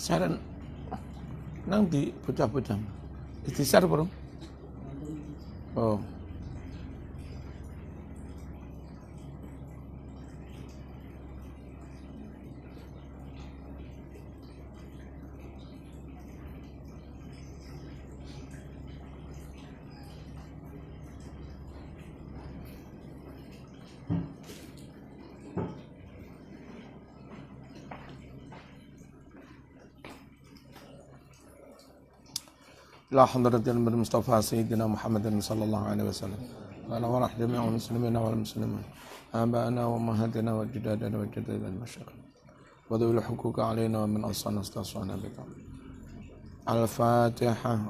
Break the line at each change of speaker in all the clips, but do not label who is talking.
Saran nang di bocah-bocah. Istisar bro. Oh. La hadratin bil Mustafa Sayyidina Muhammadin sallallahu alaihi wasallam. Wa ala jami'il muslimin wal muslimat. Aba'ana wa ummahatina wa ajdadana wa jadadana masyayikh. Wa dhul huquq alaina wa min asana astasana bika. Al-Fatihah.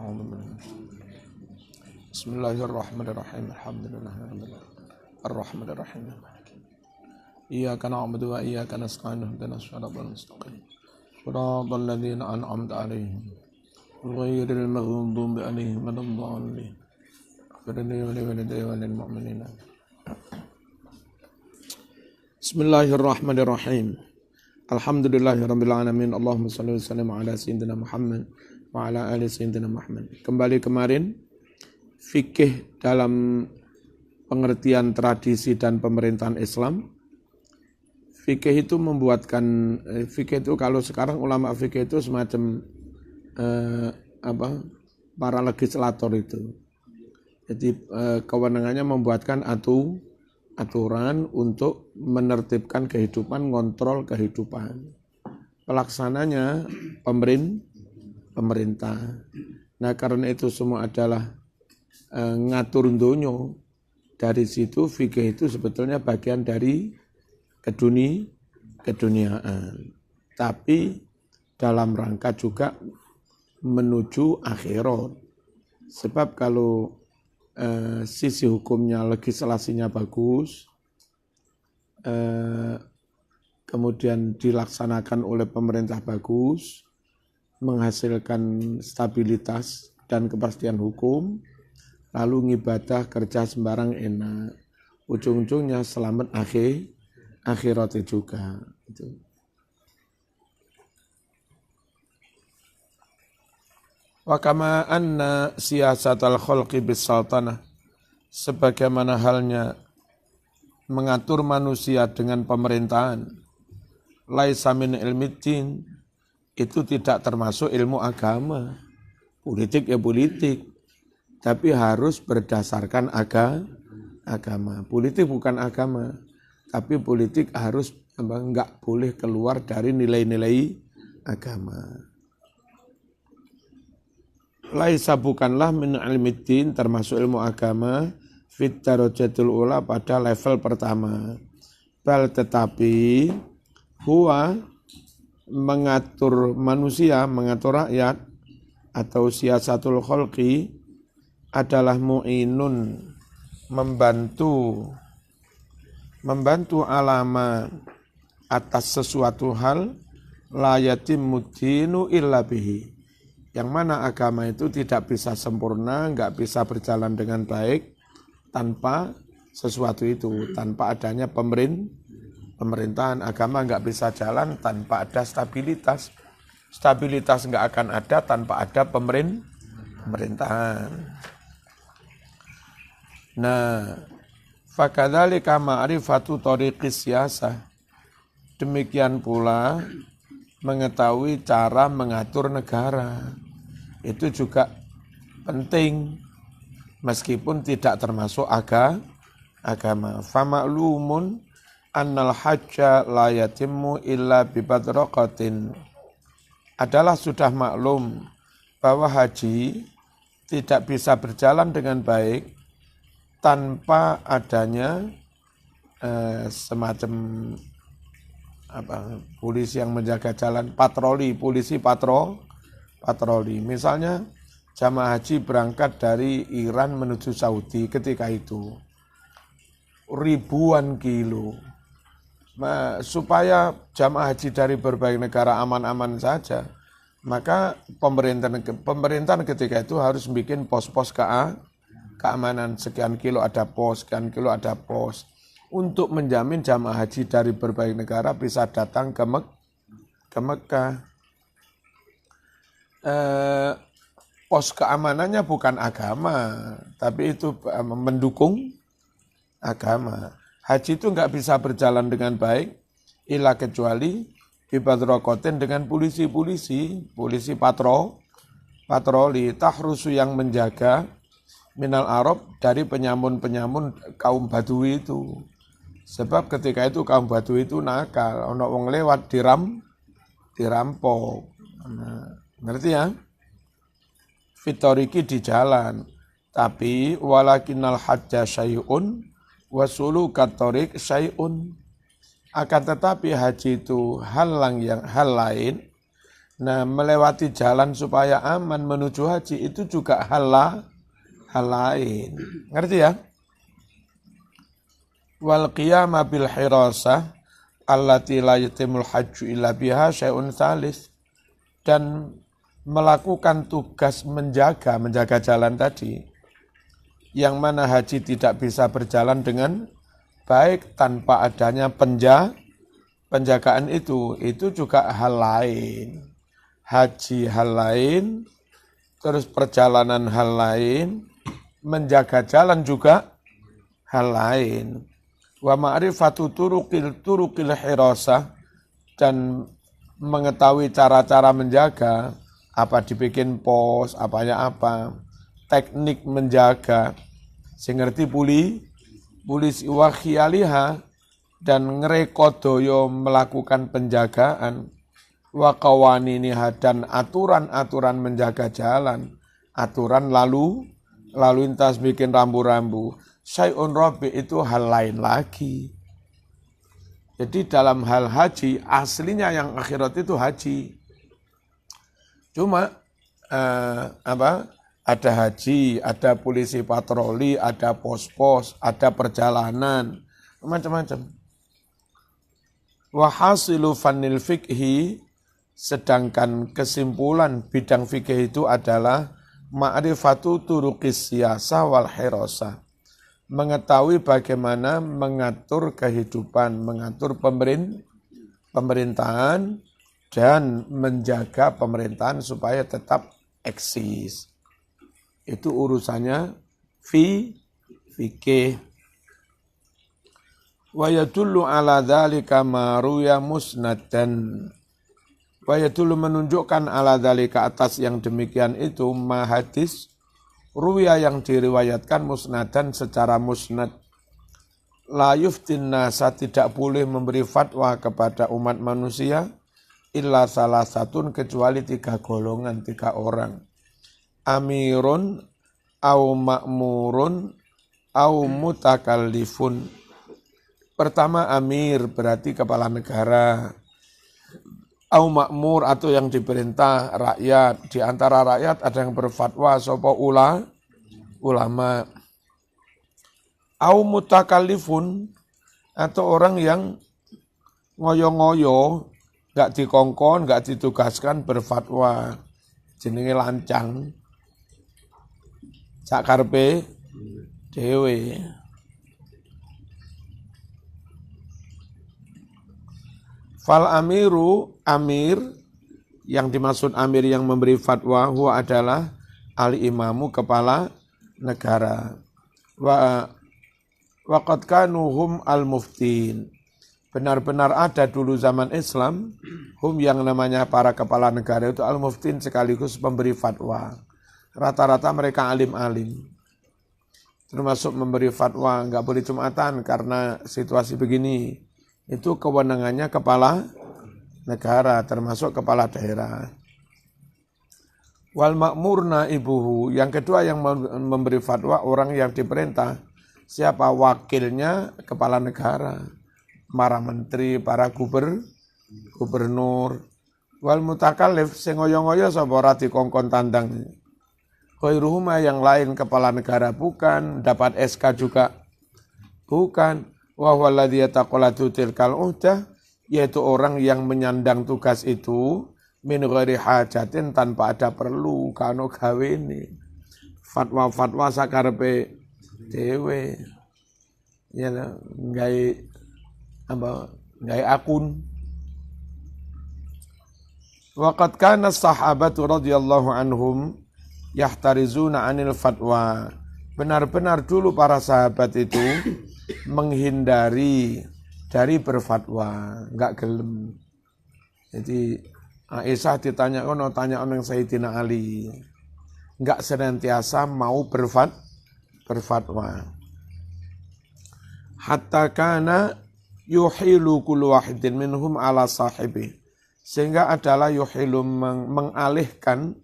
Bismillahirrahmanirrahim. Alhamdulillahirabbil alamin. Arrahmanir rahim. Iyyaka na'budu wa iyyaka nasta'in. Ihdinas siratal mustaqim. Shiratal ladzina an'amta 'alaihim ghairil maghdubi 'alaihim waladdallin. Bismillahirrahmanirrahim. Alhamdulillahirabbil alamin. Allahumma shalli wa sallim ala sayyidina Muhammad wa ala ali sayyidina Muhammad. Kembali kemarin fikih dalam pengertian tradisi dan pemerintahan Islam. Fikih itu membuatkan fikih itu kalau sekarang ulama fikih itu semacam para legislator itu. Jadi kewenangannya membuatkan aturan untuk menertibkan kehidupan, ngontrol kehidupan. Pelaksananya pemerintah. Nah, karena itu semua adalah ngatur donyo. Dari situ fikih itu sebetulnya bagian dari keduniaan. Tapi dalam rangka juga menuju akhirat. Sebab kalau sisi hukumnya, legislasinya bagus, kemudian dilaksanakan oleh pemerintah bagus, menghasilkan stabilitas dan kepastian hukum, lalu ngibadah kerja sembarang enak. Ujung-ujungnya selamat akhiratnya juga. Gitu. Wa kama anna siyasatal khalqi bis sultanah, sebagaimana halnya mengatur manusia dengan pemerintahan, laisa min ilmiddin, itu tidak termasuk ilmu agama. Politik ya politik, tapi harus berdasarkan agama. Politik bukan agama, tapi politik harus enggak boleh keluar dari nilai-nilai agama. Laisa bukanlah min ilmiddin, termasuk ilmu agama, fit darajatul ula, pada level pertama. Bal tetapi huwa mengatur manusia, mengatur rakyat atau siyasatul khalqi adalah mu'inun, membantu alama atas sesuatu hal la yatimmu dinu illa bihi. Yang mana agama itu tidak bisa sempurna, enggak bisa berjalan dengan baik tanpa sesuatu itu, tanpa adanya pemerintahan. Agama enggak bisa jalan tanpa ada stabilitas. Stabilitas enggak akan ada tanpa ada pemerintahan. Nah, fakadzalika ma'rifatu thariqis siyasah. Demikian pula mengetahui cara mengatur negara. Itu juga penting meskipun tidak termasuk agama. Fama'lumun annal hajja la yatimmu illa bibadraqatin. Adalah sudah maklum bahwa haji tidak bisa berjalan dengan baik tanpa adanya semacam polisi yang menjaga jalan, polisi patroli. Misalnya jamaah haji berangkat dari Iran menuju Saudi ketika itu ribuan kilo. Supaya jamaah haji dari berbagai negara aman-aman saja, maka pemerintahan ketika itu harus bikin pos-pos keamanan. Sekian kilo ada pos, sekian kilo ada pos, untuk menjamin jamaah haji dari berbagai negara bisa datang ke Mekah. eh, pos keamanannya bukan agama, tapi itu mendukung agama. Haji itu nggak bisa berjalan dengan baik, ila kecuali bibadrokotin dengan polisi patroli, tahrusu yang menjaga minal Arab dari penyamun-penyamun kaum Badui itu. Sebab ketika itu kaum Badui itu nakal, ono wong lewat dirampok. Nah, ngerti ya? Fitoriki di jalan. Tapi walakinnal hajja syai'un wasulu katorik syai'un. Akan tetapi haji itu hal lain. Nah, melewati jalan supaya aman menuju haji itu juga hal lain. Ngerti ya? Wal qiyama bil hirasah allati la yatimul hajju illa biha syai'un tsalis. Dan melakukan tugas menjaga jalan tadi, yang mana haji tidak bisa berjalan dengan baik tanpa adanya penjagaan itu juga hal lain. Haji hal lain, terus perjalanan hal lain, menjaga jalan juga hal lain. Wa ma'rifatu turuqil hirasah, dan mengetahui cara-cara menjaga, apa dibikin pos, apa, teknik menjaga, sing ngerti polisi wa khiyaliha, dan ngerekodoyo melakukan penjagaan, wa qawaniniha, dan aturan-aturan menjaga jalan, aturan lalu lintas bikin rambu-rambu, syai'un rabi, itu hal lain lagi. Jadi dalam hal haji, aslinya yang akhirat itu haji. Cuma ada haji, ada polisi patroli, ada pos-pos, ada perjalanan, macam-macam. Wa hasilu fannil fikhi, sedangkan kesimpulan bidang fikih itu adalah ma'rifatu turuqis siyasah wal hirasah, mengetahui bagaimana mengatur kehidupan, mengatur pemerintahan, dan menjaga pemerintahan supaya tetap eksis. Itu urusannya fikih. Wa yadullu ala dzalika ma ruya musnadan. Wa yadullu menunjukkan ala dzalika, atas yang demikian itu, ma hadis ruya yang diriwayatkan musnadan secara musnad. La yuftin nasa, tidak boleh memberi fatwa kepada umat manusia illa salah satun, kecuali 3 golongan, 3 orang. Amirun au ma'murun au mutakallifun. Pertama amir, berarti kepala negara. Au ma'mur, atau yang diperintah rakyat. Di antara rakyat ada yang berfatwa sapa ulama. Au mutakallifun, atau orang yang ngoyo-ngoyo, gak dikongkon, gak ditugaskan berfatwa, jenenge lancang, sak karepe dhewe. Fal amiru, amir, yang dimaksud amir yang memberi fatwa, huwa adalah al-imamu, kepala negara. Waqad kanu hum al-muftin. Benar-benar ada dulu zaman Islam, hum yang namanya para kepala negara itu al-muftin, sekaligus pemberi fatwa. Rata-rata mereka alim-alim. Termasuk memberi fatwa, enggak boleh Jumatan karena situasi begini. Itu kewenangannya kepala negara, termasuk kepala daerah. Wal ma'murna ibuhu, yang kedua yang memberi fatwa orang yang diperintah. Siapa? Wakilnya kepala negara. Para menteri, para gubernur. Wal mutakallif, sing ngoyo-ngoyo sapa ora dikongkon tandang. Khairuhuma, yang lain kepala negara bukan, dapat SK juga bukan. Wa huwa alladzi yataqalladu tilkal uhdah, yaitu orang yang menyandang tugas itu min ghairi hajatin, tanpa ada perlu, kano gawene. Fatwa-fatwa sakarepe dhewe. Ya gawe akun. Waqad kana sahabatu radhiyallahu anhum yahtarizuna 'anil fatwa. Benar-benar dulu para sahabat itu menghindari dari berfatwa, enggak gelem. Jadi Aisyah ditanya kono, tanya orang Sayyidina Ali. Enggak senantiasa mau berfatwa. Hatta kana yuhilu kullu wahidin minhum ala sahibi. Sehingga adalah yuhilu mengalihkan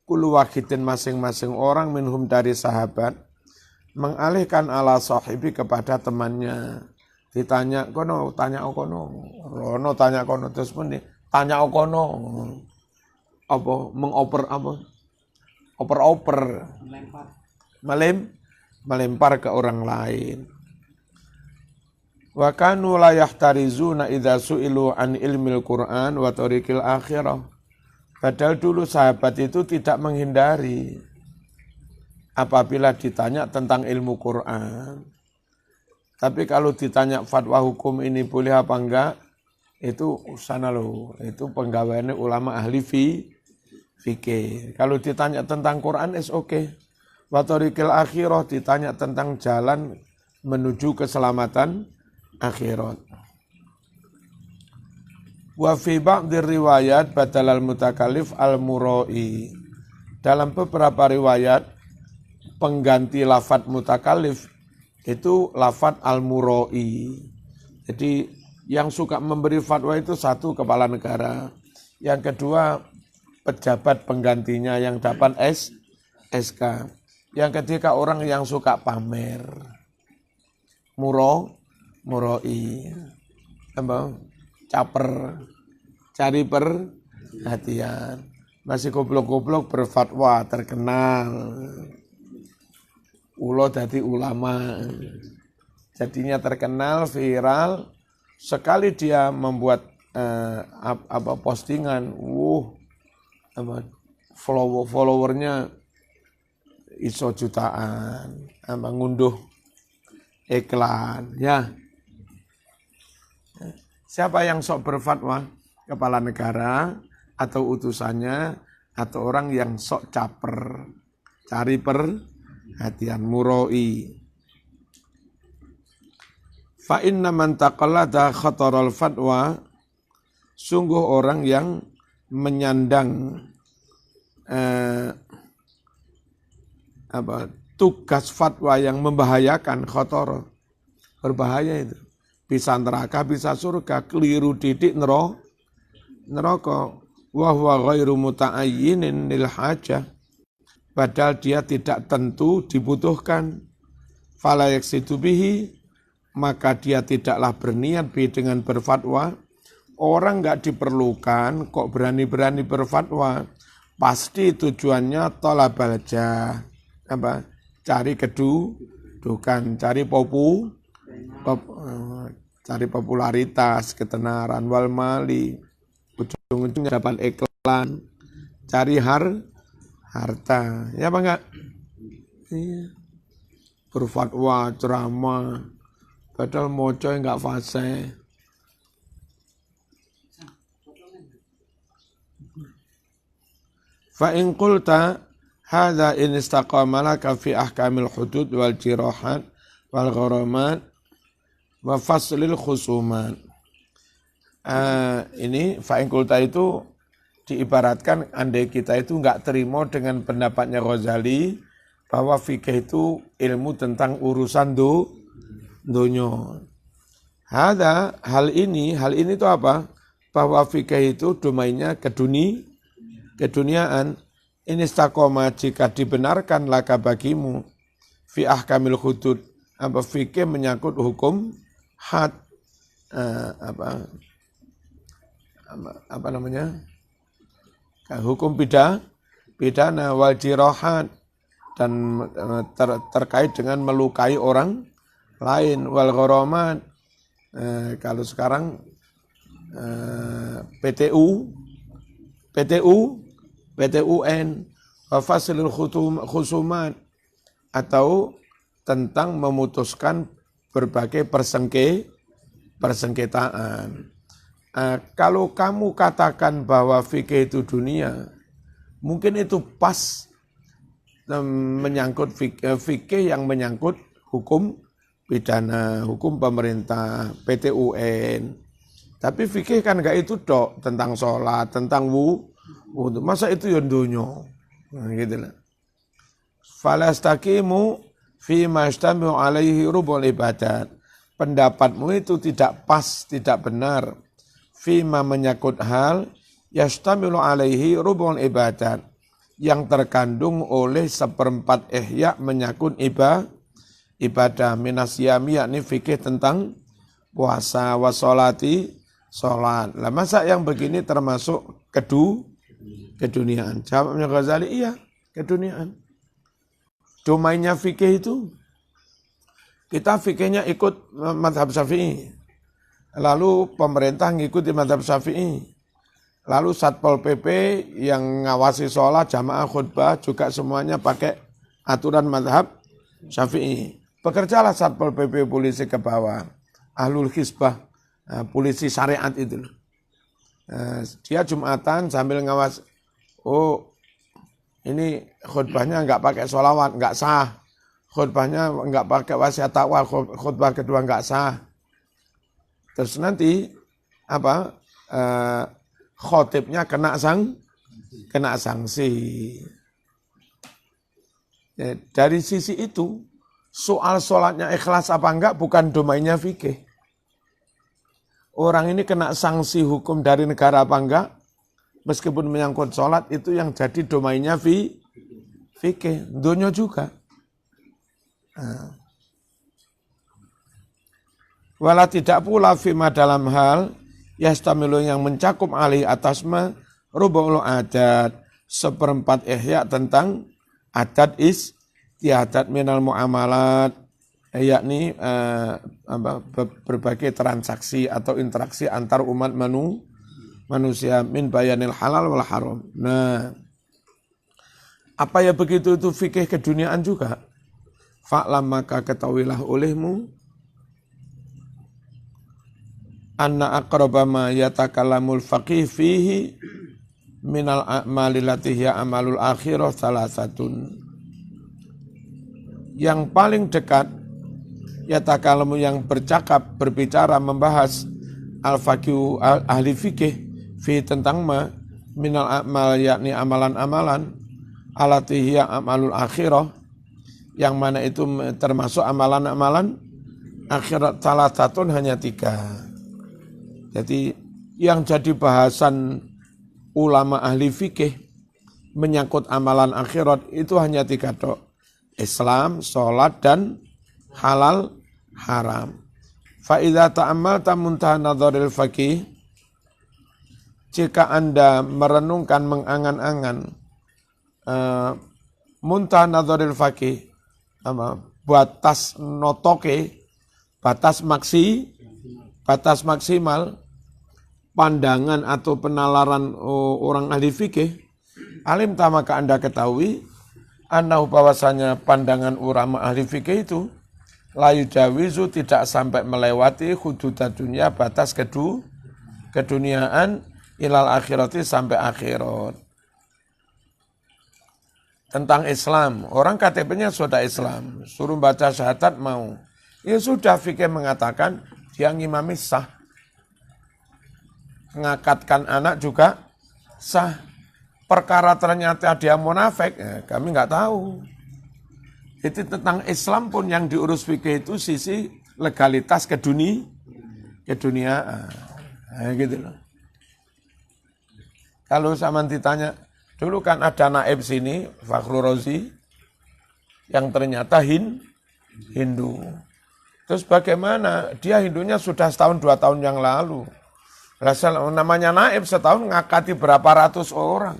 kullu wahidin masing-masing orang minhum dari sahabat, mengalihkan ala sahibi kepada temannya. Ditanya kono, tanya kono. Rono tanya kono terus pun tanya kono. Apa mengoper apa? Oper-oper. Melempar ke orang lain. Wa kanu la yahtarizuna idza su'ilu an ilmil Qur'an wa tariqil akhirah. Padahal dulu sahabat itu tidak menghindari apabila ditanya tentang ilmu Quran. Tapi kalau ditanya fatwa hukum ini boleh apa enggak, itu sana loh, itu penggawaiannya ulama ahli fikih. Kalau ditanya tentang Quran is okay. Wa tariqil akhirah, ditanya tentang jalan menuju keselamatan akhirat. Wa fi ba'dhi riwayat badalal mutakallif al-mura'i. Dalam beberapa riwayat pengganti lafadz mutakallif itu lafadz al-mura'i. Jadi yang suka memberi fatwa itu satu kepala negara, yang kedua pejabat penggantinya yang dapat SK, yang ketiga orang yang suka pamer. Muroi, caper, cari perhatian. Masih goblok-goblok berfatwa terkenal. Ulo dadi ulama. Jadinya terkenal, viral. Sekali dia membuat postingan, followernya iso jutaan, ngunduh iklan, ya. Siapa yang sok berfatwa? Kepala negara atau utusannya atau orang yang sok caper, cari perhatian, muroi. Fa inna man taqallada khataral fatwa, sungguh orang yang menyandang tugas fatwa yang membahayakan, khatar, berbahaya itu. Bisa neraka, bisa surga, keliru didik neraka. Wa huwa ghairu muta'ayyinin lil hajah. Padahal dia tidak tentu dibutuhkan. Fala yaksidu bihi, maka dia tidaklah berniat dengan berfatwa. Orang enggak diperlukan kok berani-berani berfatwa. Pasti tujuannya thalabal jah. Cari kedudukan, cari cari popularitas, ketenaran, wal mali, ujung-ujungnya dapat iklan, cari harta, ya apa enggak? Iya. Berfatwa, ceramah, padahal moco enggak fasih. Fa in qulta hadza in istaqama laka fi ahkamil hudud wal jirahat wal gharamat wa faslil khusumat. Ini fa'in kulta itu diibaratkan andai kita itu enggak terima dengan pendapatnya Ghazali bahwa fikih itu ilmu tentang urusan dunya. Hal ini itu apa? Bahwa fikih itu domainnya keduniaan. Ini istaqoma jika dibenarkan laka bagimu fi ahkamil hudud, apa fikih menyangkut hukum had, hukum pidana wal jirahat, dan terkait dengan melukai orang lain, wal gharamat, kalau sekarang PTUN, wa faslil khusumat, atau tentang memutuskan berbagai persengketaan. Kalau kamu katakan bahwa fikih itu dunia, mungkin itu pas menyangkut fikih yang menyangkut hukum pidana, hukum pemerintah, PT UN. Tapi fikih kan enggak itu dok, tentang sholat, tentang wudhu. Masa itu yang dunia? Nah, gitu lah. Falastaqimu fi majtami'u alaihi rubul ibadat. Pendapatmu itu tidak pas, tidak benar. Fima menyangkut hal yastamilu alaihi rubul ibadat yang terkandung oleh seperempat ihya menyangkut ibadah minasyami yakni fikih tentang puasa wasolati sholat. Lah masa yang begini termasuk keduniaan? Jawabnya Ghazali, iya keduniaan. Domainnya fikih itu kita fikihnya ikut mazhab Syafi'i. Lalu pemerintah ngikuti mazhab Syafi'i. Lalu Satpol PP yang ngawasi sholat, jamaah khutbah juga semuanya pakai aturan mazhab Syafi'i. Bekerjalah Satpol PP polisi ke bawah. Ahlul Hizbah, polisi syariat itu. Dia Jumatan sambil ngawas. Oh, ini khutbahnya enggak pakai sholawat, enggak sah. Khutbahnya enggak pakai wasiat taqwa, khutbah kedua enggak sah. Terus nanti khotibnya kena sanksi. Ya, dari sisi itu soal sholatnya ikhlas apa enggak bukan domainnya fikih. Orang ini kena sanksi hukum dari negara apa enggak, meskipun menyangkut sholat itu yang jadi domainnya fikih. Dunia juga. Wala tidak pula fima dalam hal yastamilu yang mencakup alih atasma rubul adat seperempat ihya tentang adat istiadat minal muamalat yakni berbagai transaksi atau interaksi antar umat manusia min bayanil halal wal haram. Nah, apa ya begitu itu fikih keduniaan juga? Fa'lam maka ketahuilah olehmu anna aqraba ma yatakalamul faqih fihi minal a'mali latihya amalul akhirah salasatun. Yang paling dekat yatakalamu yang berbicara membahas al-faqih ahli fikih fi tentang minal a'mal yakni amalan-amalan alatihya amalul akhirah yang mana itu termasuk amalan-amalan akhirat salasatun hanya 3. Jadi yang jadi bahasan ulama ahli fikih menyangkut amalan akhirat itu hanya 3 tok. Islam, sholat, dan halal, haram. Fa'idha ta'amal muntaha nadharil faqih. Jika Anda merenungkan, mengangan-angan muntaha nadharil faqih, batas notoke, batas maksimal pandangan atau penalaran orang ahli fikih, alim maka Anda ketahui annahu bahwasanya pandangan ulama ahli fikih itu la yujawizu tidak sampai melewati hudud dunia batas keduniaan ilal akhirati sampai akhirat. Tentang Islam, orang KTP-nya sudah Islam, suruh baca syahadat mau. Ya sudah fikih mengatakan dia ngimami sah. Ngakatkan anak juga sah. Perkara ternyata dia munafik, kami nggak tahu. Itu tentang Islam pun yang diurus fikih itu sisi legalitas keduniaan. Gitu loh. Kalau sama ditanya, dulu kan ada naib sini, Fakhrul Razi, yang ternyata Hindu. Terus bagaimana? Dia Hindunya sudah setahun 2 tahun yang lalu. Namanya naib setahun ngakati berapa ratus orang.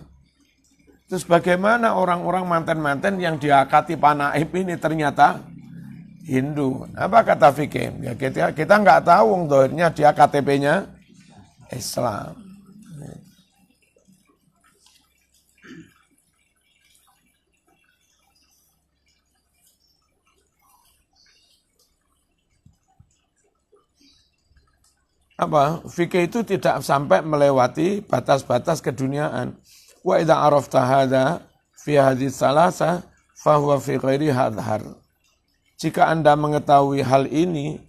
Terus bagaimana orang-orang manten-manten yang diakati Pak Naib ini ternyata Hindu. Apa kata fikih? Ya kita nggak tahu, dohirnya dia KTP-nya Islam. fikih itu tidak sampai melewati batas-batas keduniaan. Wa idza arafta hadza fi hadhihi thalatha fa huwa fi ghairi hadhar. Jika Anda mengetahui hal ini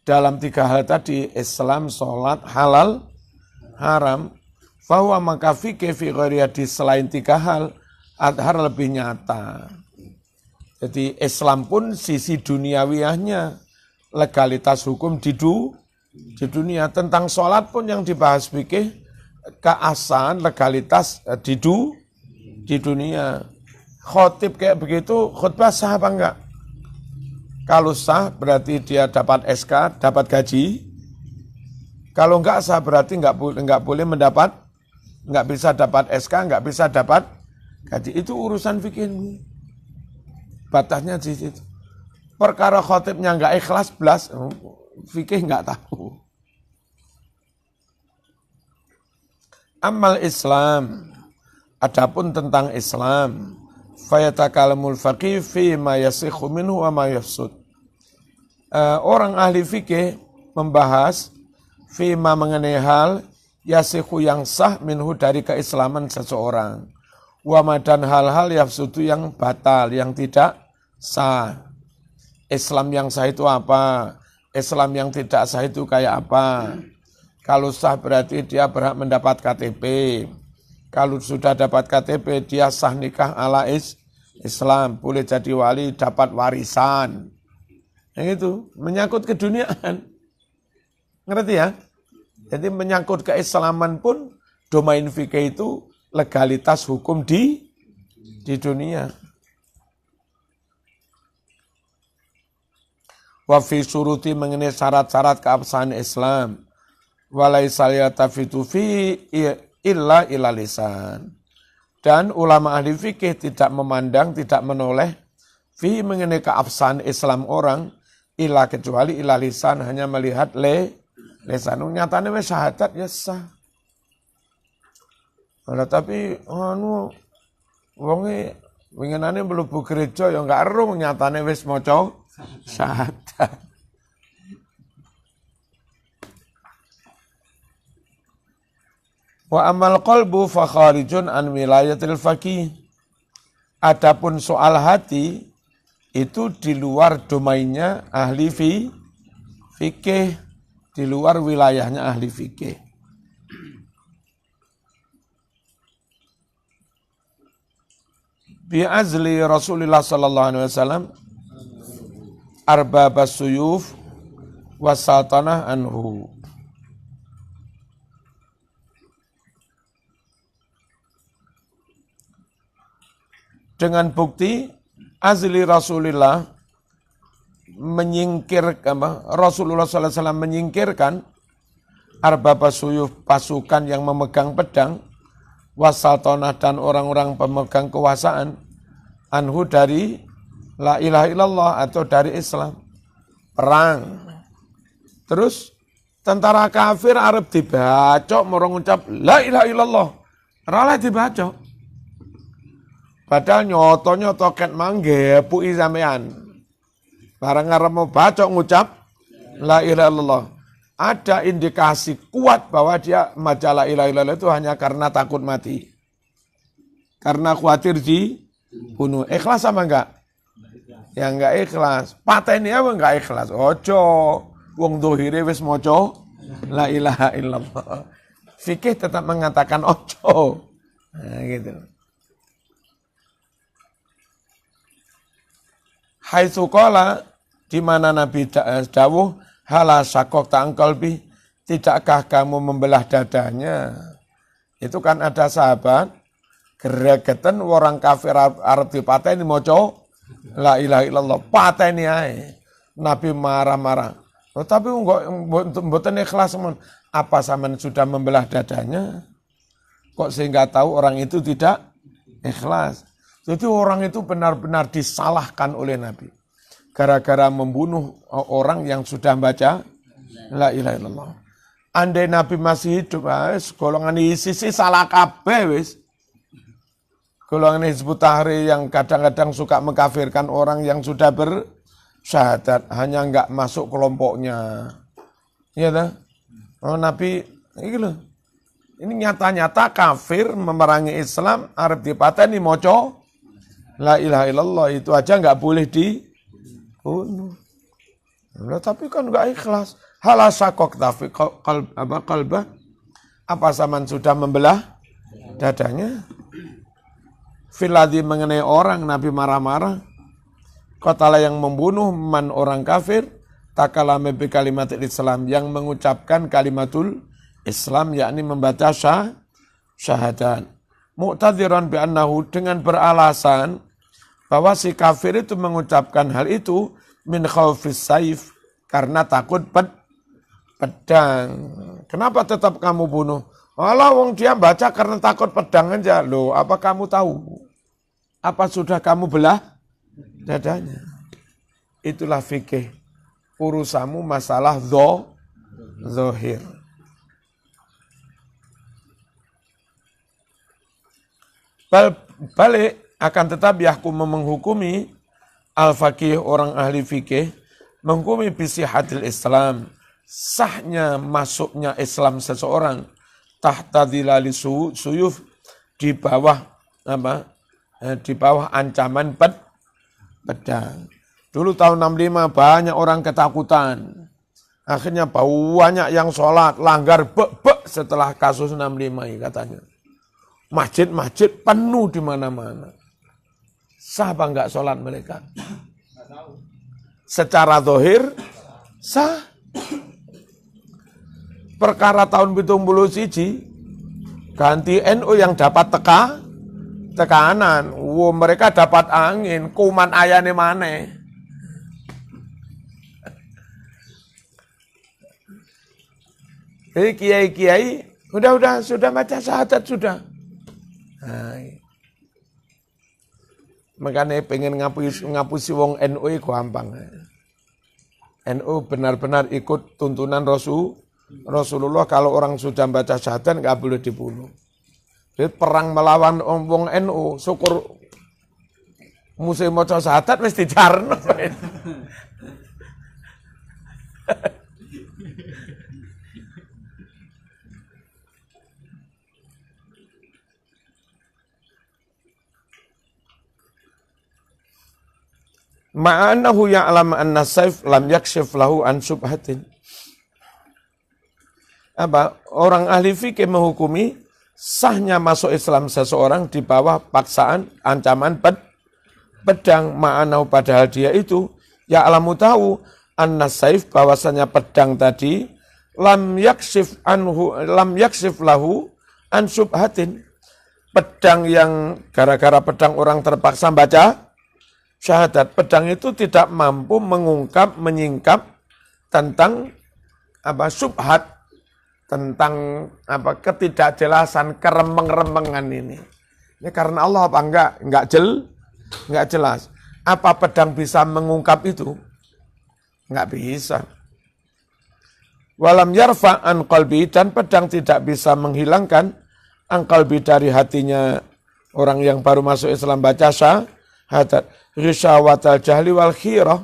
dalam 3 hal tadi, Islam, sholat, halal, haram, fa huwa maka fikih fi ghairi selain 3 hal adhar lebih nyata. Jadi Islam pun sisi duniawiyahnya, legalitas hukum di dunia. Tentang sholat pun yang dibahas fikih, keabsahan legalitas di dunia. Khotib kayak begitu, khutbah sah apa enggak? Kalau sah berarti dia dapat SK, dapat gaji. Kalau enggak sah berarti enggak boleh mendapat, enggak bisa dapat SK, enggak bisa dapat gaji. Itu urusan fikih. Batasnya di situ. Perkara khotibnya enggak ikhlas belas, fikih enggak tahu. Amal Islam, adapun tentang Islam, fayatakalamul faqih fi ma yasikhu minhu wa ma yafsud. Orang ahli fikih membahas fi ma mengenai hal yasikhu yang sah minhu dari keislaman seseorang, wa ma dan hal-hal yafsudu yang batal, yang tidak sah. Islam yang sah itu apa? Islam yang tidak sah itu kayak apa? Kalau sah berarti dia berhak mendapat KTP. Kalau sudah dapat KTP, dia sah nikah ala Islam. Boleh jadi wali, dapat warisan. Yang itu, menyangkut keduniaan. Ngerti ya? Jadi menyangkut keislaman pun, domain fikih itu legalitas hukum di dunia. Wa fi syuruti mengenai syarat-syarat keabsahan Islam. Walaisal yatafitu fi illa lisan. Dan ulama ahli fikih tidak memandang, tidak menoleh fi mengenai keabsahan Islam orang illa kecuali illa lisan, hanya melihat lisan. Nyatane wis syahadat ya sah. Tapi wonge winginane mlebu gereja ya enggak ero nyatane wis maca syahadat. Wa amal qalbu fa kharijun an wilayatil faqih. Adapun soal hati itu di luar domainnya ahli fikih, di luar wilayahnya ahli fikih. Bi azli Rasulullah sallallahu alaihi wasallam arbabas suyuf wasatanah anhu. Dengan bukti azli Rasulullah Rasulullah SAW menyingkirkan arbaba suyuf, pasukan yang memegang pedang, wasaltonah dan orang-orang pemegang kekuasaan, anhu dari la ilaha illallah atau dari Islam, perang. Terus tentara kafir Arab dibacok morong ngucap la ilaha illallah, ora dibacok. Padahal nyoto ket mangge pu'i sampean. Barang arep mau bacok ngucap la ilaha illallah. Ada indikasi kuat bahwa dia maca la ilaha illallah itu hanya karena takut mati. Karena khawatir dibunuh. Ikhlas sama enggak? Ya enggak ikhlas. Pateni apa enggak ikhlas? Ojo. Wong dohire wis maca la ilaha illallah. Fikih tetap mengatakan ojo. Nah gitu. Haitsu qala, di mana Nabi dawuh hala syaqaq ta'angkalbi, tidakkah kamu membelah dadanya? Itu kan ada sahabat gregetan orang kafir Arab dipateni maca la ilaha illallah, pateni ae. Nabi marah-marah. Tapi mboten ikhlas men. Apa sampean sudah membelah dadanya? Kok sehingga tahu orang itu tidak ikhlas? Jadi orang itu benar-benar disalahkan oleh Nabi. Gara-gara membunuh orang yang sudah baca la ilaha illallah. Andai Nabi masih hidup, golongan ISIS salah kabeh wis. Golongan Hizbut Tahrir yang kadang-kadang suka mengkafirkan orang yang sudah bersyahadat, hanya enggak masuk kelompoknya. Iya tak? Oh Nabi, ini nyata-nyata kafir memerangi Islam, arep dipateni moco la ilaha illallah, itu aja nggak boleh dibunuh. Nah, tapi kan nggak ikhlas. Halasakok tafi kalbah. Apa zaman sudah membelah dadanya? Filadi mengenai orang, Nabi marah-marah. Qatala yang membunuh man orang kafir, takalame bi kalimatul Islam, yang mengucapkan kalimatul Islam, yakni membaca syahadat. Mu'tadhiran bi annahu, dengan beralasan bahwa si kafir itu mengucapkan hal itu min khaufis saif, karena takut pedang. Kenapa tetap kamu bunuh? Walau wong dia baca karena takut pedang aja. Loh, apa kamu tahu? Apa sudah kamu belah dadanya? Itulah fikih. Urusamu masalah zohir. Balik, akan tetap yahkum menghukumi al-faqih, orang ahli fikih, menghukumi bisihatil Islam, sahnya masuknya Islam seseorang tahta dhilali suyuf, di bawah di bawah ancaman pedang. Dulu tahun 65 banyak orang ketakutan. Akhirnya banyak yang sholat, langgar setelah kasus 65 ini katanya. Masjid-masjid penuh di mana-mana. Sah apa enggak sholat mereka? Secara zahir sah. Perkara tahun 71 ganti NU yang dapat tekanan. Mereka dapat angin, kuman ayane maneh. Jadi kiai-kiai sudah baca syahadat sudah. Nah, makanya pengen ngapusi wong NU gampang. NU benar-benar ikut tuntunan Rasulullah, kalau orang sudah baca syahadat nggak boleh dibunuh. Jadi perang melawan wong NU, syukur musim maca syahadat mesti dijarno. Ma'anahu ya'lam anna saif lam yakshif lahu an subhatin. Orang ahli fikih menghukumi sahnya masuk Islam seseorang di bawah paksaan, ancaman pedang. Ma'anahu, padahal dia itu ya'lamu tahu anna saif, bahwasanya pedang tadi lam yakshif lahu an subhatin. Pedang yang gara-gara pedang orang terpaksa baca syahadat, pedang itu tidak mampu mengungkap, menyingkap tentang subhat, tentang ketidakjelasan, keremeng-remengan ini. Ini karena Allah apa enggak jelas. Apa pedang bisa mengungkap itu? Enggak bisa. Walam yarfa an qalbi, dan pedang tidak bisa menghilangkan an qalbi, dari hatinya orang yang baru masuk Islam baca syahadat. Risyawatal jahli wal khirah,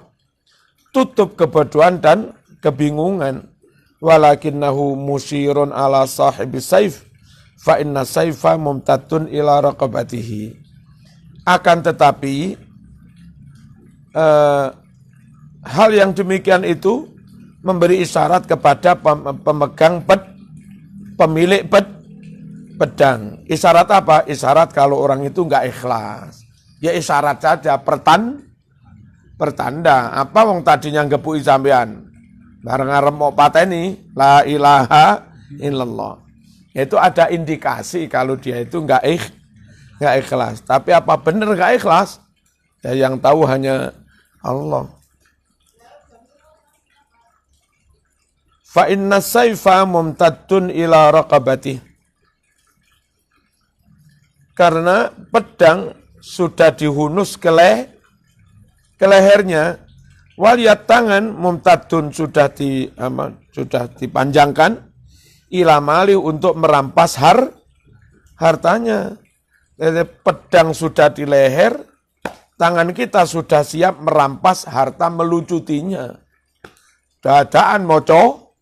tutup kebodohan dan kebingungan. Walakinnahu musyirun ala sahibi saif, fa inna saifa mumtatun ila raqabatihi. Akan tetapi hal yang demikian itu memberi isyarat kepada pemegang pemilik pedang. Isyarat apa? Isyarat kalau orang itu enggak ikhlas. Ya isyarat saja, pertanda. Apa wong tadinya ngepui sampean? Bareng arep mau pateni, la ilaha illallah. Itu ada indikasi kalau dia itu enggak ikhlas. Tapi apa benar enggak ikhlas? Ya yang tahu hanya Allah. Fa inna saifa mumtaddun ila raqabati. Karena pedang sudah dihunus ke lehernya, waliyat tangan mumtadun sudah dipanjangkan, ilamali untuk merampas hartanya. Jadi pedang sudah di leher, tangan kita sudah siap merampas harta, melucutinya. Dadaan moco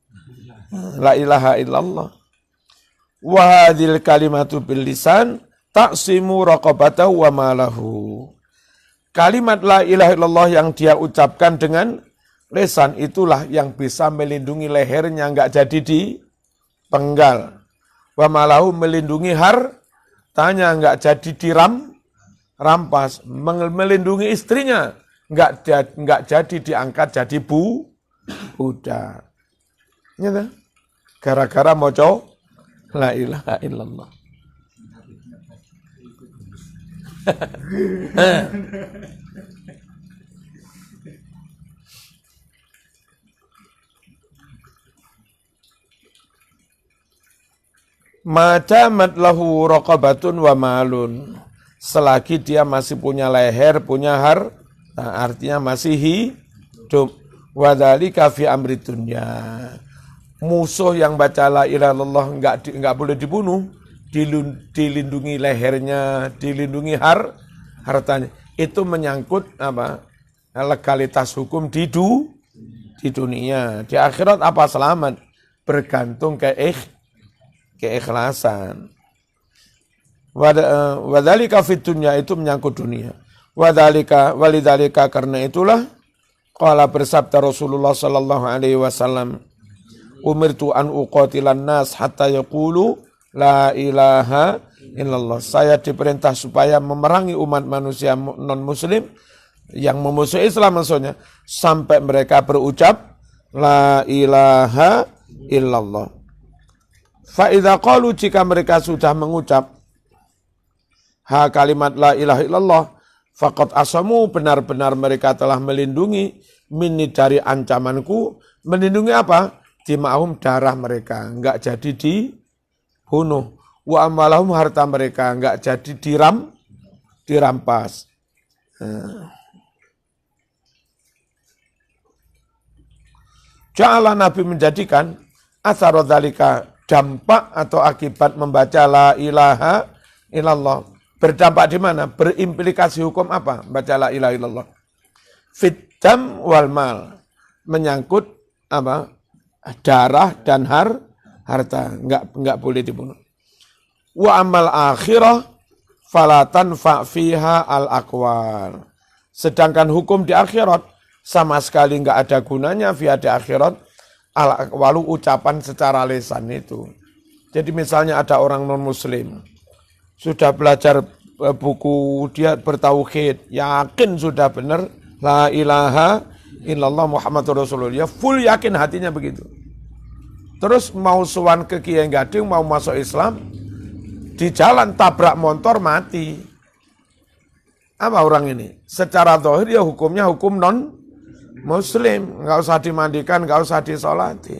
La ilaha illallah. Wa hadhil kalimatu bil lisan ta'simu raqabatahu wa malahu. Kalimat la ilaha illallah yang dia ucapkan dengan lisan itulah yang bisa melindungi lehernya enggak jadi dipenggal. Wa malahu melindungi hartanya enggak jadi dirampas, melindungi istrinya enggak jadi diangkat jadi budak. Gitu. Gara-gara maca la ilaha illallah. Madamat lahu raqabatun wa malun. Selagi dia masih punya leher, punya harta, artinya masih hidup. Wa dzalika fi amri dunya. Musuh yang baca la ilaha illallah enggak boleh dibunuh, dilindungi lehernya, dilindungi hartanya. Itu menyangkut legalitas hukum di dunia. Di akhirat apa selamat? Bergantung keikhlasan. Wadzalika fid dunya itu menyangkut dunia. Walidzalika karena itulah qala bersabda Rasulullah sallallahu alaihi wasallam, umirtu an uqatilan nas hatta yaqulu la ilaha illallah. Saya diperintah supaya memerangi umat manusia non muslim yang memusuhi Islam maksudnya sampai mereka berucap la ilaha illallah. Fa idza qalu jika mereka sudah mengucap kalimat la ilaha illallah faqad asamu benar-benar mereka telah melindungi minni dari ancamanku. Melindungi apa? Dima'hum darah mereka enggak jadi dibunuh. Wa amalahum harta mereka enggak jadi dirampas. Ja'ala Nabi menjadikan athara dzalika dampak atau akibat membaca la ilaha illallah. Berdampak di mana? Berimplikasi hukum apa? Baca la ilaha illallah. Fiddam wal mal. Menyangkut apa? Darah dan harta. Enggak boleh dibunuh. Wa amal akhirah falatan fiha al aqwal. Sedangkan hukum di akhirat sama sekali enggak ada gunanya via di akhirat al aqwalu ucapan secara lisan itu. Jadi misalnya ada orang non muslim sudah belajar buku, dia bertauhid, yakin sudah benar la ilaha illallah Muhammadur Rasulullah, full yakin hatinya begitu. Terus mau sowan ke Kiai Gading, mau masuk Islam, di jalan tabrak motor mati. Apa orang ini? Secara zahir ya hukumnya hukum non muslim, enggak usah dimandikan, enggak usah disolati.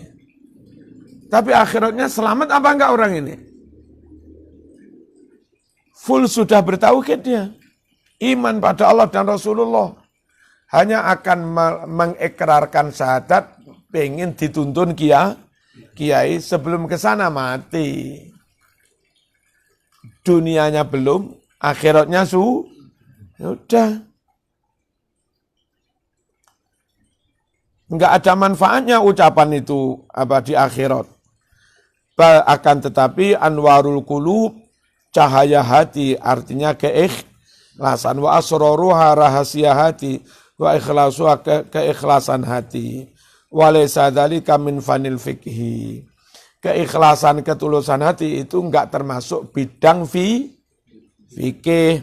Tapi akhiratnya selamat apa enggak orang ini? Full sudah bertauhid dia. Iman pada Allah dan Rasulullah. Hanya akan mengikrarkan syahadat, pengen dituntun kiai sebelum ke sana mati. Dunianya belum, akhiratnya sudah. Enggak ada manfaatnya ucapan itu di akhirat. Akan tetapi anwarul qulub, cahaya hati, artinya keikhlasan. Wa asroruha, rahasia hati. Wa ikhlasuha, keikhlasan hati. Wa laysa dzalika min fanil fikhi. Keikhlasan, ketulusan hati itu enggak termasuk bidang fikih.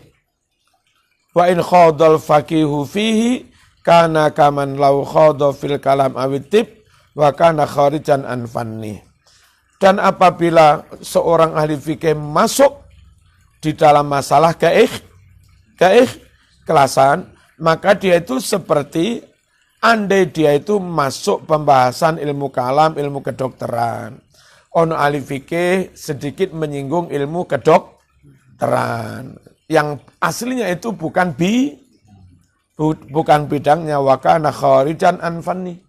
Wa in khadal faqihu fihi kana kaman law khadha fil kalam awitib wa kana kharijan an fanni. Dan apabila seorang ahli fikih masuk di dalam masalah keikhlasan, maka dia itu seperti andai dia itu masuk pembahasan ilmu kalam, ilmu kedokteran. Ono ahli fikih sedikit menyinggung ilmu kedokteran yang aslinya itu bukan bidangnya, wa kana kharijan an fanni.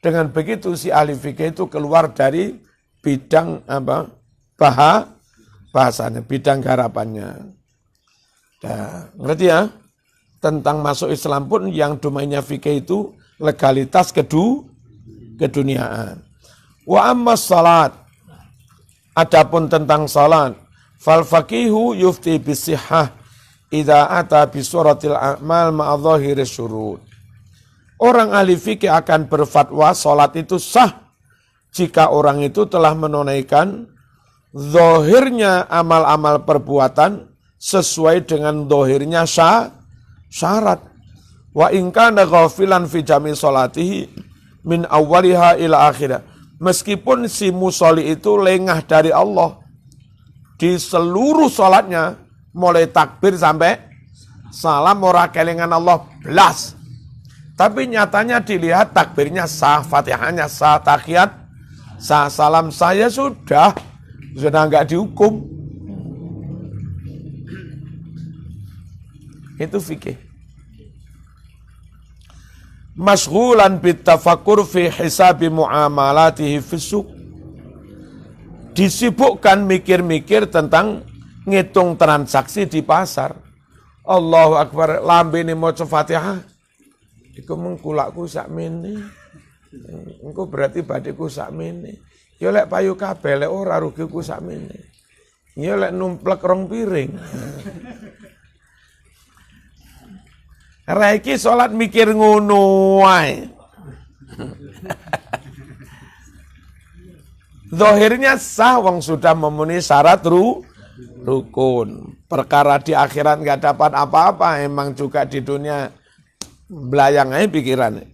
Dengan begitu si ahli fikih itu keluar dari bidang bahasanya, bidang garapannya. Nah, ngerti ya? Tentang masuk Islam pun yang domainnya fikih itu legalitas keduniaan. Wa amma salat, adapun tentang salat, fal faqihu yufti bisihhah idza ata bi suratil a'mal ma'a dhahiri syurut. Orang ahli fikih akan berfatwa salat itu sah jika orang itu telah menunaikan zahirnya amal-amal perbuatan sesuai dengan zahirnya syarat. Wa in kana ghafilan fi jami salatihi min awwaliha ila akhirah. Meskipun si musolli itu lengah dari Allah di seluruh salatnya, mulai takbir sampai salam ora kelingan Allah belas. Tapi nyatanya dilihat takbirnya sah, fatihahnya sah, tahiyat sah, salam saya sudah enggak dihukum. Itu fikih. Masyghulan bitafakkur fi hisabi muamalatihi fisuk. Disibukkan mikir-mikir tentang ngitung transaksi di pasar. Allahu Akbar, lambene maca Fatihah. Iku mengkulakku sakmene. Engko berarti badiku sakmene. Ya lek payu kabeh lek ora rugiku sakmene. Ya lek numplek rong piring. Raiki salat mikir ngono wae. Zahirnya sah wong sudah memenuhi syarat rukun. Perkara di akhirat enggak dapat apa-apa, emang juga di dunia belayang aja pikirannya.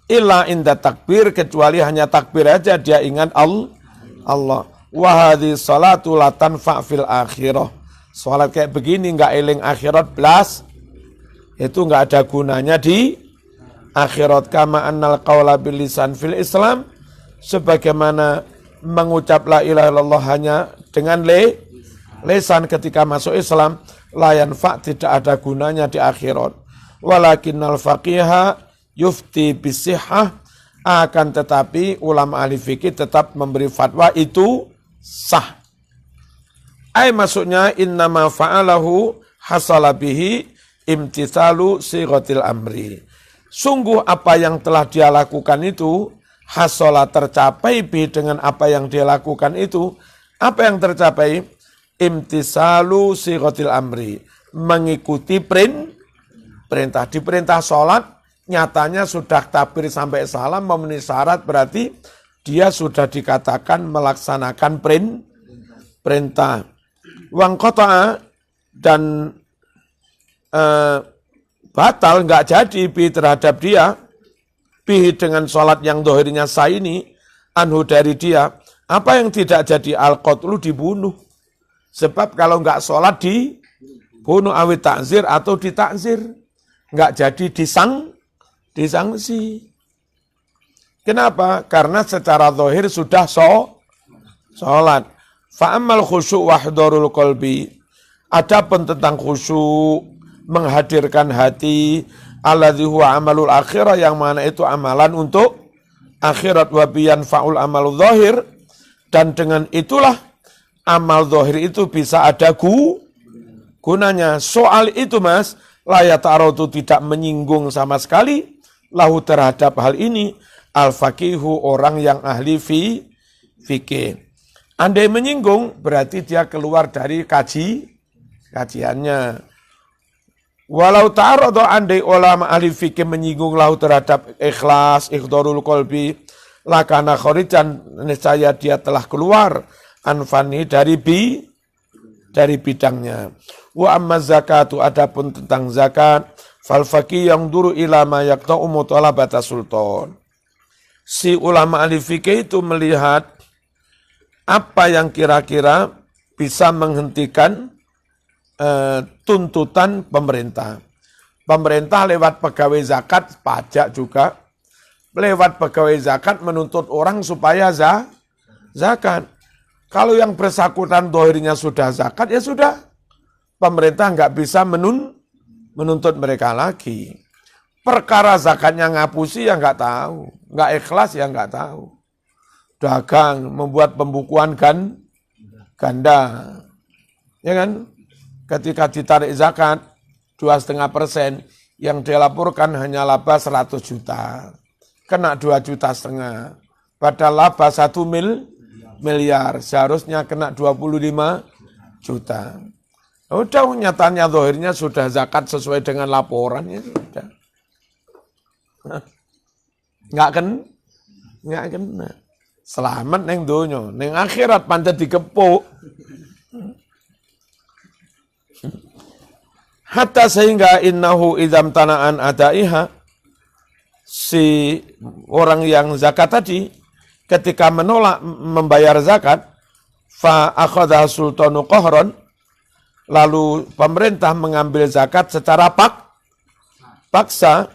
Illa inda takbir, kecuali hanya takbir aja dia ingat Allah. Wa hadhi salatu la tanfa' fil akhirah. Salat kayak begini enggak eling akhirat belas. Itu enggak ada gunanya di akhirat. Kama annal qawla bil lisan fil Islam, sebagaimana mengucap la ilaha illallah hanya dengan lisan ketika masuk Islam, la yanfa' tidak ada gunanya di akhirat. Walakinnal faqiha yufti bisihhah, akan tetapi ulama ahli fikih tetap memberi fatwa itu sah. Ai maksudnya innama fa'alahu hasala bihi imtithalu sighatil amri. Sungguh apa yang telah dia lakukan itu hasala tercapai bihi dengan apa yang dia lakukan itu. Apa yang tercapai? Imtithalu sighatil amri, mengikuti perintah. Di perintah sholat, nyatanya sudah takbir sampai salam memenuhi syarat, berarti dia sudah dikatakan melaksanakan perintah. Wang qata'a, dan batal, enggak jadi bi terhadap dia, bi dengan sholat yang dohirnya sah ini, anhu dari dia, apa yang tidak jadi al-qatlu dibunuh. Sebab kalau enggak sholat dibunuh, awit takzir atau ditakzir. Enggak jadi disangsi. Kenapa? Karena secara zahir sudah sholat. Fa'amal khusyuk wahdorul qalbi. Adapun tentang khusyuk, menghadirkan hati, alladzi huwa amalul akhirah, yang mana itu amalan untuk akhirat, wa biyan fa'ul amalul zahir, dan dengan itulah amal zahir itu bisa ada gunanya. Soal itu Mas, la yata'aradu, tidak menyinggung sama sekali lahu terhadap hal ini al-faqihu, orang yang ahli fikih. Andai menyinggung berarti dia keluar dari kajiannya. Walau ta'aradu, andai ulama ahli fikih menyinggung lahu terhadap ikhlas, ikhdorul qalbi, lakana kharijan, niscaya dia telah keluar anfani dari bidangnya. Wa amma zakatu, adapun tentang zakat, fal faqih yang duru ila ma yaqta'u mutalabata sultan. Si ulama ahli fikih itu melihat apa yang kira-kira bisa menghentikan tuntutan pemerintah. Pemerintah lewat pegawai zakat, pajak juga, lewat pegawai zakat menuntut orang supaya zakat. Kalau yang bersangkutan dohirnya sudah zakat, ya sudah. Pemerintah nggak bisa menuntut mereka lagi. Perkara zakatnya ngapusi ya nggak tahu. Nggak ikhlas ya nggak tahu. Dagang, membuat pembukuan ganda. Ya kan? Ketika ditarik zakat, 2,5%, yang dilaporkan hanya laba 100 juta. Kena 2,5 juta. Padahal laba 1 miliar. Seharusnya kena 25 juta. Udah nyatanya zahirnya sudah zakat sesuai dengan laporannya sudah. Nggak kena. Selamat neng donya, neng akhirat pancet dikepuk. Hatta sehingga innahu idzam tanaan adaiha, si orang yang zakat tadi ketika menolak membayar zakat, fa akhadha sultanu qahran, lalu pemerintah mengambil zakat secara paksa,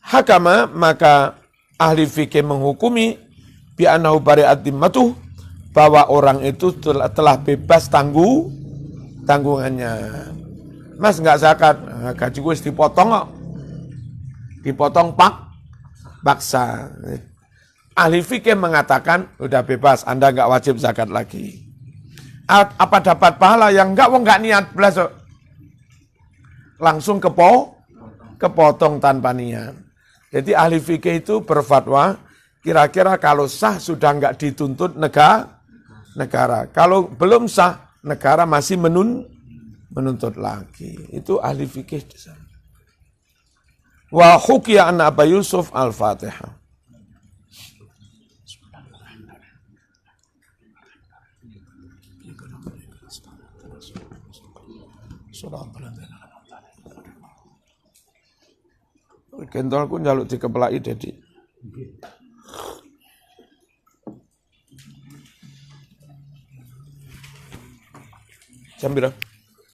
hakama, maka ahli fikih menghukumi bi annahu bari'at dimmatuh, bahwa orang itu telah bebas tanggungannya. Mas enggak zakat, gaji gue dipotong kok. Dipotong paksa. Ahli fikih mengatakan udah bebas, Anda enggak wajib zakat lagi. Apa dapat pahala? Yang enggak niat belas. Langsung kepotong tanpa niat. Jadi ahli fikih itu berfatwa, kira-kira kalau sah sudah enggak dituntut negara. Kalau belum sah, negara masih menuntut lagi. Itu ahli fikih di sana. Wa hukiya an Aba Yusuf Al-Fatihah. Kentolku njaluk dikepelaki Dedi. Jam berapa?